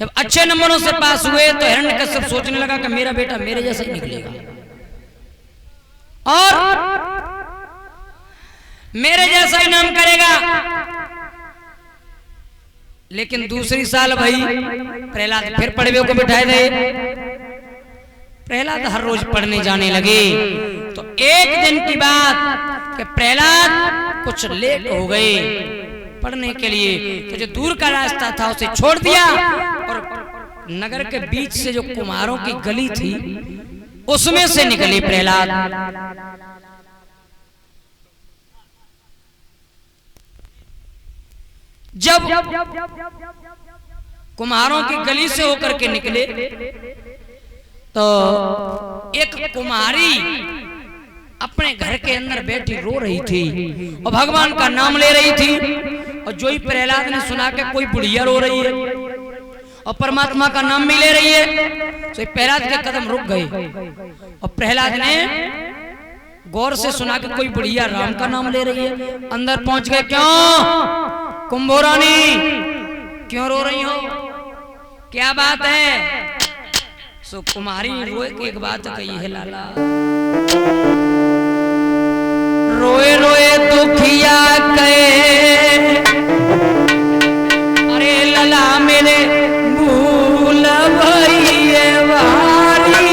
जब अच्छे नंबरों से पास हुए तो हिरण्यकश्यप सोचने लगा कि मेरा बेटा मेरे जैसा ही निकलेगा और मेरे जैसा ही नाम करेगा। लेकिन दूसरी साल भाई प्रहलाद फिर पढ़वे को बिठाए गए। प्रहलाद हर रोज पढ़ने जाने लगे। तो एक दिन की बात कि प्रहलाद कुछ लेट हो गए पढ़ने के लिए, तो जो दूर का रास्ता था उसे छोड़ दिया और नगर के बीच से जो कुम्हारों की गली थी उसमें से निकले प्रहलाद। जब कुम्हारों की गली से होकर के निकले तो एक कुम्हारी अपने घर के अंदर बैठी रो रही थी और भगवान का नाम ले रही थी। और जो ही प्रहलाद ने सुना कि कोई बुढ़िया रो रही है और परमात्मा का नाम भी ले रही है, तो प्रहलाद के कदम रुक गए। और प्रहलाद ने गौर से सुना कि कोई बुढ़िया राम का नाम ले रही है। अंदर पहुंच गए। क्यों कुंभोरानी, क्यों रो रही हो, क्या बात है? सो कुमारी रोए की एक बात कही है लाला, रोए रोए दुखिया कहे, अरे लला मेरे भूल भइए वारी।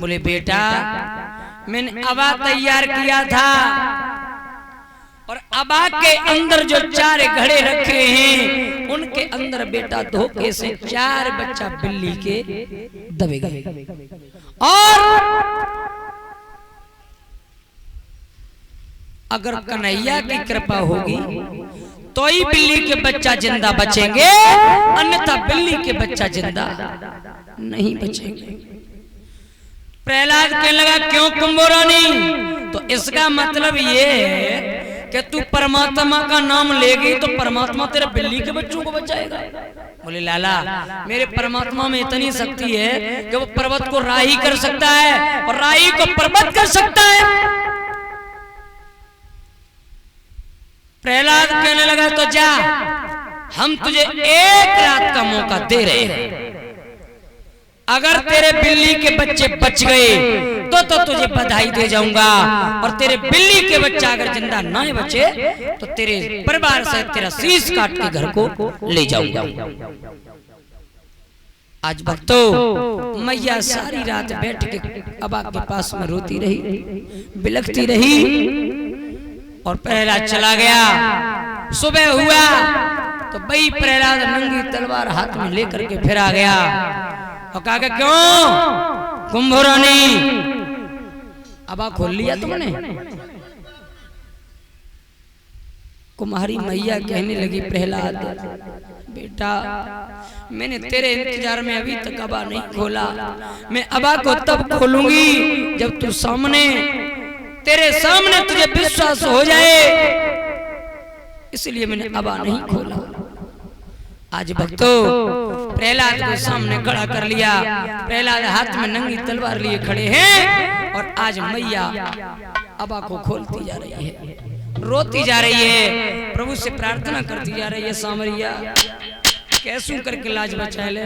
बोले बेटा मैंने अबा तैयार किया था और अबा के अंदर जो 4 घड़े रखे हैं उनके अंदर बेटा धोखे से 4 बच्चा बिल्ली के दबे गए और अगर कन्हैया की कृपा होगी तो ही बिल्ली के बच्चा जिंदा बचेंगे, अन्यथा बिल्ली के बच्चा जिंदा नहीं बचेंगे। प्रहलाद कहने लगा क्यों कुंभोरानी? तो इसका मतलब ये है कि तू परमात्मा का नाम लेगी तो परमात्मा तेरे बिल्ली के बच्चों को बचाएगा। बोले लाला मेरे परमात्मा में इतनी शक्ति है कि वो पर्वत को राही कर सकता है और राही को पर्वत कर सकता है। प्रहलाद कहने लगा तो जा, हम तुझे 1 रात का मौका दे रहे हैं। अगर तेरे बिल्ली के बच्चे बच गए तो तुझे बधाई दे जाऊंगा, और तेरे बिल्ली के बच्चा अगर जिंदा ना बचे तो तेरे परिवार से तेरा शीश काट के घर को ले जाऊंगा। आज भक्तों, मैया सारी रात बैठ के अबा के पास में रोती रही, बिलखती रही, और प्रहलाद चला गया। सुबह हुआ तो भाई प्रहलाद नंगी तलवार हाथ में लेकर के फिर आ गया और कहा कि क्यों कुंभ रानी अबा खोल लिया तुमने? कुम्हारी मैया कहने लगी, प्रहलाद बेटा, मैंने तेरे इंतजार में अभी तक अबा नहीं खोला। मैं अबा को तब खोलूंगी जब तू सामने, तेरे सामने तुझे विश्वास हो जाए, इसलिए मैंने अबा नहीं खोला। आज भक्तों, प्रहलाद को सामने खड़ा कर लिया। प्रहलाद हाथ में नंगी तलवार लिए खड़े हैं, और आज मैया अबा को खोलती जा रही है, रोती जा रही है, प्रभु से प्रार्थना करती जा रही है, सामरिया कैसू करके लाज बचा ले।